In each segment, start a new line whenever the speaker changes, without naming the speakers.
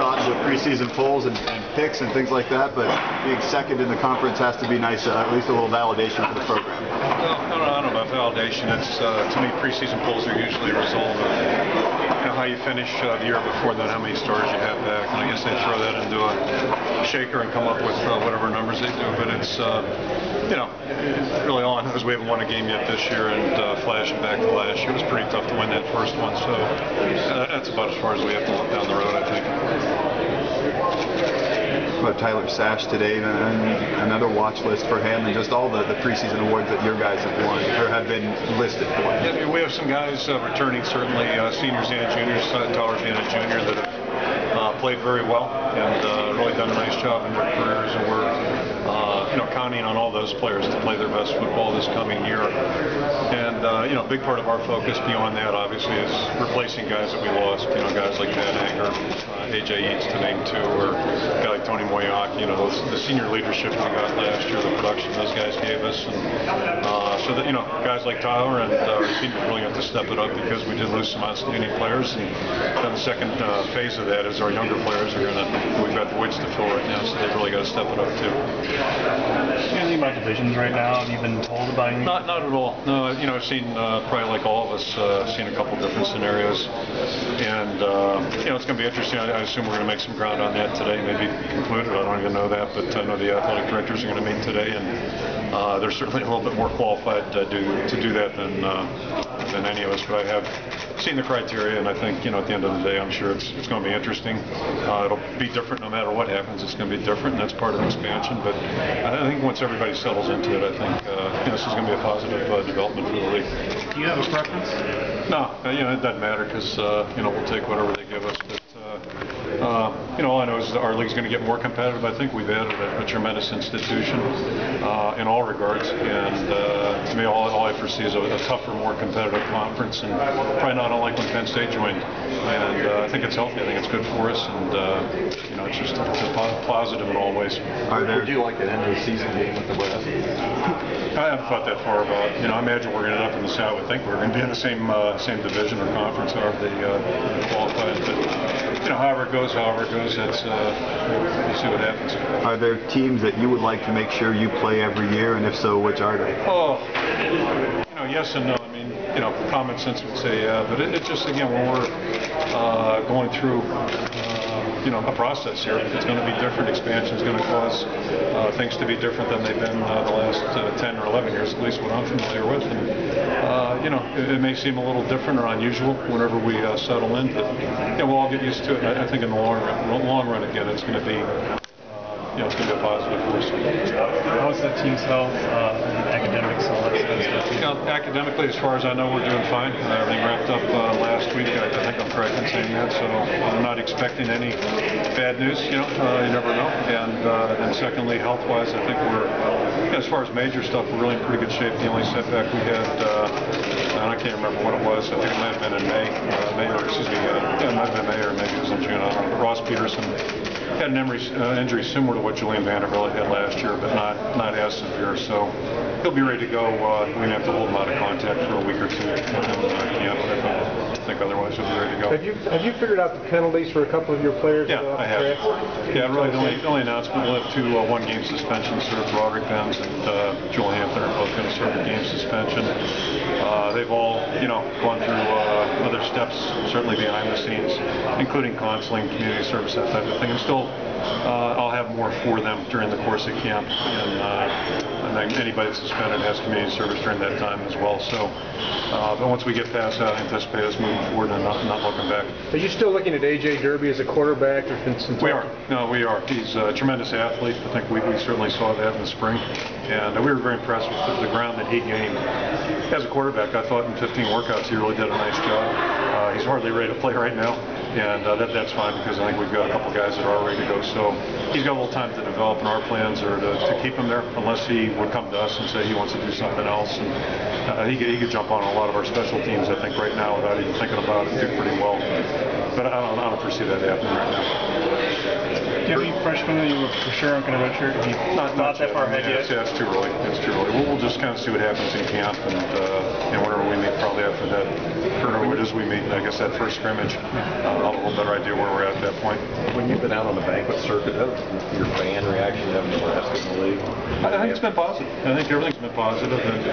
thought with preseason polls and picks and things like that, but being second in the conference has to be nice, at least a little validation for the program.
Well, I don't know about validation. It's to me, preseason polls are usually a result of how you finish the year before, then how many stars you have back, and I guess they throw that into a shaker and come up with whatever numbers they do. But it's really all I know is we haven't won a game yet this year, and flashing back to last year, it was pretty tough to win that first one. So that's about as far as we have to look down the road, I think.
About Tyler Sash today, and another watch list for him, and just all the preseason awards that your guys have won or have been listed for.
Yeah, we have some guys returning, certainly seniors and juniors, Tyler being a junior, that have played very well and really done a nice job in their careers, and we're counting on all those players to play their best football this coming year. And a big part of our focus beyond that, obviously, is replacing guys that we lost. Guys like Pat Anger, AJ Eads, to name two, or a guy like Tony Moyak. The senior leadership we got last year, the production those guys gave us, and so that guys like Tyler and our team really have to step it up, because we did lose some outstanding players. And then the second phase of that is our younger players we've got the voids to fill right now, so they've really got to step it up too.
Anything about divisions right now? Have you been told about anything?
Not at all. No, I've seen probably like all of us, seen a couple different scenarios, and it's going to be interesting. I assume we're going to make some ground on that today, maybe conclude it. I don't even know that, but I know the athletic directors are going to meet today, and they're certainly a little bit more qualified to do that than any of us. But I have seen the criteria, and I think at the end of the day, I'm sure it's going to be interesting. It'll be different no matter what happens. It's going to be different, and that's part of the expansion. But I think once everybody settles into it, I think this is going to be a positive development for the league.
Do you have a preference?
No, it doesn't matter, because we'll take whatever they give us. But all I know is that our league's going to get more competitive. I think we've added a tremendous institution in all regards, and to me, all I foresee is a tougher, more competitive conference, and probably not unlike when Penn State joined. And I think it's healthy. I think it's good for us, and it's just a positive in all ways.
Would you like an end of the season game with the West?
I haven't thought that far about it. I imagine we're going to end up in the South. I would think we're going to be in the same division or conference, however they qualified. But however it goes, that's we'll see what happens.
Are there teams that you would like to make sure you play every year, and if so, which are they?
Oh, yes and no. Common sense would say yeah, but it's just, again, when we're going through a process here, it's going to be different. Expansion is going to cause things to be different than they've been the last 10 or 11 years, at least what I'm familiar with. And it may seem a little different or unusual whenever we settle in, but we'll all get used to it. And I think in the long run, again, it's going to be it's going to be a positive for us.
How's the team's health, academics, all that kind of stuff?
Academically, as far as I know, we're doing fine. Everything wrapped up last week. I think I'm correct in saying that. So I'm not expecting any bad news. You never know. And secondly, health-wise, I think we're, as far as major stuff, we're really in pretty good shape. The only setback we had, and I can't remember what it was. I think it might have been in May, it might have been May or maybe it was in June. I don't know. Ross Peterson had an injury similar to what Julian Vanderbilt had last year, but not as severe. So he'll be ready to go. We're going to have to hold him out of contact for a week or two. I think otherwise he'll be ready to go.
Have you figured out the penalties for a couple of your players?
Yeah, I have. Yeah, really the only announcement, we'll have two one-game suspensions served. Roderick Benz and Joel Hampton are both going to serve a game suspension. They've all gone through other steps, certainly behind the scenes, including counseling, community service, that type of thing. And still, I'll have more for them during the course of camp, and anybody that's suspended has community service during that time as well. So, but once we get past that, I anticipate us moving forward and not looking back.
Are you still looking at A.J. Derby as a quarterback? There's been some talk.
We are. No, we are. He's a tremendous athlete. I think we certainly saw that in the spring, and we were very impressed with the ground that he gained as a quarterback. I thought in 15 workouts he really did a nice job. He's hardly ready to play right now, and that's fine, because I think we've got a couple guys that are ready to go. So he's got a little time to develop, and our plans are to keep him there, unless he would come to us and say he wants to do something else. And he could jump on a lot of our special teams, I think, right now without even thinking about it, do pretty well. But I don't foresee that happening right now.
Do you have any fresh freshman that you were for sure aren't going to redshirt? Have you not that far ahead yet?
Yeah, it's too early. It's too early. We'll just kind of see what happens in camp, and whenever we meet, probably after that, or what it is we meet, I guess that first scrimmage, I'll have a little better idea where we're at that point.
When you've been out on the banquet circuit, your fan reaction to having Nebraska in the league?
I think it's been positive. I think everything's been positive, and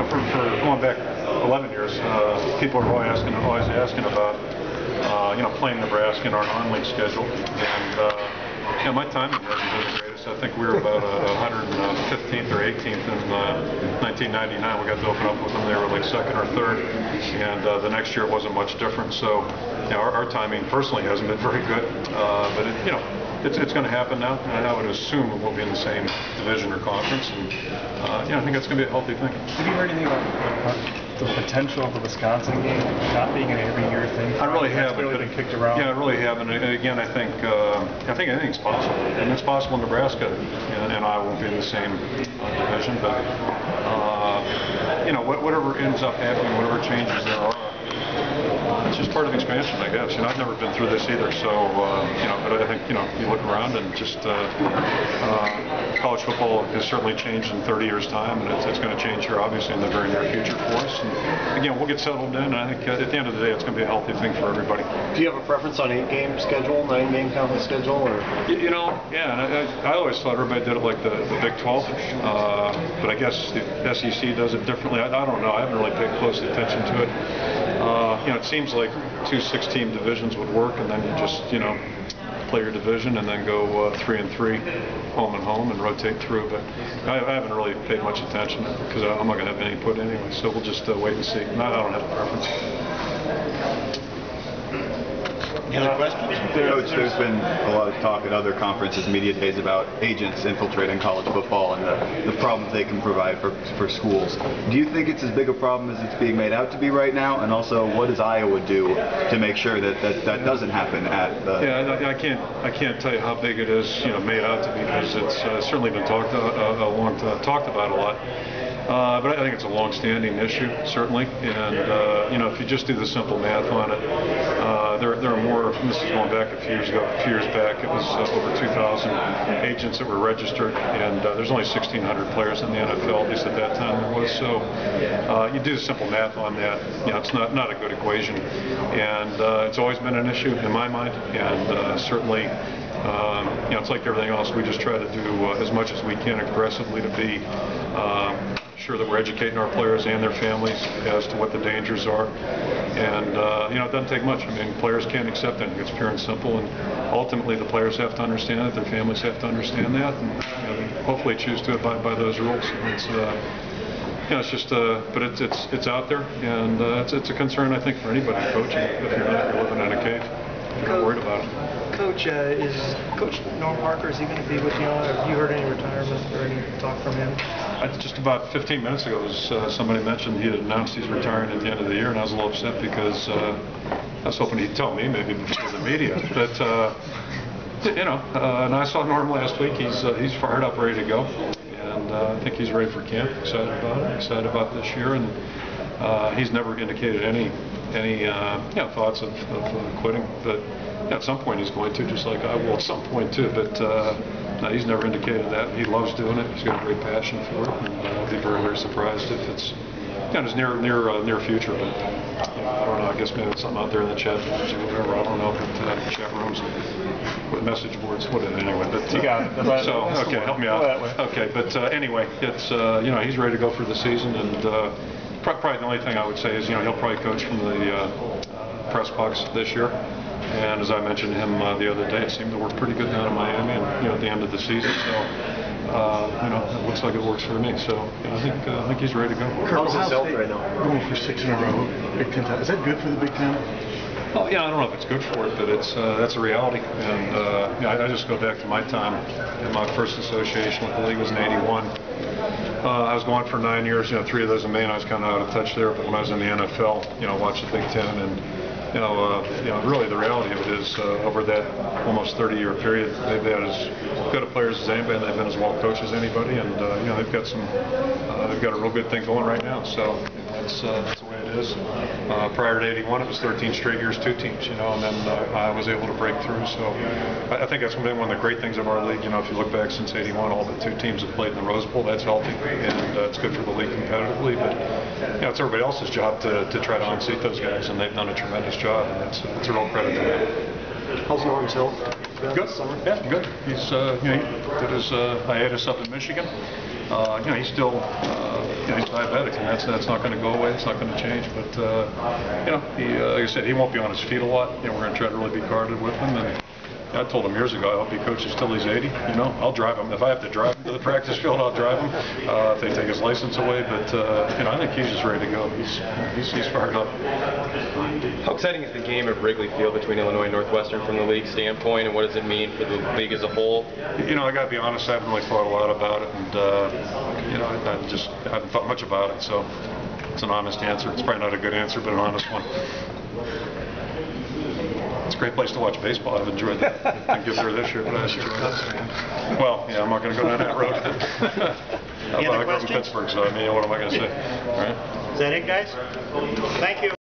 for going back 11 years, people are always asking about playing Nebraska in our non-league schedule, and my timing wasn't the greatest. I think we were about 115th or 18th in 1999. We got to open up with them. They were like second or third, and the next year it wasn't much different. So our timing personally hasn't been very good, but it's going to happen now, and I would assume we'll be in the same division or conference, and I think that's going to be a healthy thing.
Have you heard anything about the potential of the Wisconsin game not being an every year thing?
I really haven't.
Really been kicked around.
Yeah, I really haven't. Again, I think anything's possible, and it's possible in Nebraska, and I won't be in the same division, but whatever ends up happening, whatever changes there are, it's just part of expansion, I guess. I've never been through this either, so but I think you look around and just college football has certainly changed in 30 years' time, and it's going to change here, obviously, in the very near future for us. And again, we'll get settled in, and I think at the end of the day, it's going to be a healthy thing for everybody.
Do you have a preference on 8-game schedule, 9-game conference schedule, or?
Yeah, and I always thought everybody did it like the Big 12, but I guess the SEC does it differently. I don't know. I haven't really paid close attention to it. It seems like 2 6-team divisions would work, and then you just play your division and then go 3-3, home and home, and rotate through. But I haven't really paid much attention because I'm not going to have any input anyway. So we'll just wait and see. I don't have a preference.
Any other questions?
Coach, there's been a lot of talk at other conferences, media days, about agents infiltrating college football and the problems they can provide for schools. Do you think it's as big a problem as it's being made out to be right now? And also, what does Iowa do to make sure that doesn't happen at the...
Yeah, I can't tell you how big it is, made out to be, because it's certainly been talked about a lot. But I think it's a long-standing issue, certainly. And if you just do the simple math on it, there are more. And this is going back a few years ago. A few years back, it was over 2,000 agents that were registered, and there's only 1,600 players in the NFL. At least at that time there was. So you do the simple math on that. It's not a good equation, and it's always been an issue in my mind. And certainly, it's like everything else. We just try to do as much as we can aggressively to be sure that we're educating our players and their families as to what the dangers are. And it doesn't take much. I mean, players can't accept anything. It's pure and simple. And ultimately, the players have to understand it. Their families have to understand that, and hopefully choose to abide by those rules. It's it's just, but it's out there, and it's a concern, I think, for anybody coaching. If you're not, you're living in a cave. You're not worried about it.
Coach, is Coach Norm Parker, is he going to be with you on? Have you heard any retirement or any talk from him?
Just about 15 minutes ago, somebody mentioned he had announced he's retiring at the end of the year, and I was a little upset because I was hoping he'd tell me maybe before the media. But and I saw Norm last week. He's fired up, ready to go, and I think he's ready for camp. Excited about it. Excited about this year, and he's never indicated any thoughts of quitting. But at some point he's going to, just like I will at some point too. But no, he's never indicated that. He loves doing it. He's got a great passion for it, and I'll be very, very surprised if it's in his near future. But I don't know. I guess maybe it's something out there in the chat rooms or whatever. I don't know. But chat rooms with message boards, whatever. Anyway, but
you got it.
So okay, help me out. Okay, but anyway, it's he's ready to go for the season, and probably the only thing I would say is he'll probably coach from the press box this year. And as I mentioned to him the other day, it seemed to work pretty good down in Miami, and at the end of the season. So it looks like it works for me. So I think he's ready to go.
How's his health right now?
Going for 6 in a row, Big Ten. Is that good for the Big Ten?
Well, I don't know if it's good for it, but that's a reality. And I just go back to my time. And my first association with the league was in '81. I was going for 9 years. 3 of those in Maine. I was kind of out of touch there. But when I was in the NFL, I watched the Big Ten, and really the reality of it is over that almost 30-year period, they've had as good a players as anybody, and they've been as well coached as anybody, and they've got a real good thing going right now. So that's the way it is. is. Prior to '81, it was 13 straight years, 2 teams, and then I was able to break through. So I think that's been one of the great things of our league. If you look back since '81, all but 2 teams have played in the Rose Bowl. That's healthy, and it's good for the league competitively. But it's everybody else's job to try to unseat those guys, and they've done a tremendous job, and it's a real credit to them.
How's Norm's health?
Good. Yeah, good. He's he did his hiatus up in Michigan. He's still he's diabetic, and that's not going to go away. It's not going to change. But he, like I said, he won't be on his feet a lot. We're going to try to really be guarded with him. And I told him years ago, I hope he coaches till he's 80. I'll drive him. If I have to drive him to the practice field, I'll drive him. If they take his license away, but I think he's just ready to go. He's fired up.
How exciting is the game at Wrigley Field between Illinois and Northwestern from the league standpoint, and what does it mean for the league as a whole?
I got to be honest, I haven't really thought a lot about it, and I haven't thought much about it. So it's an honest answer. It's probably not a good answer, but an honest one. It's a great place to watch baseball. I've enjoyed that. I didn't get there this year, but I enjoyed it. Well, yeah, I'm not going to go down that road. I grew up in Pittsburgh, so what am I going to say? All right.
Is that it, guys? Thank you.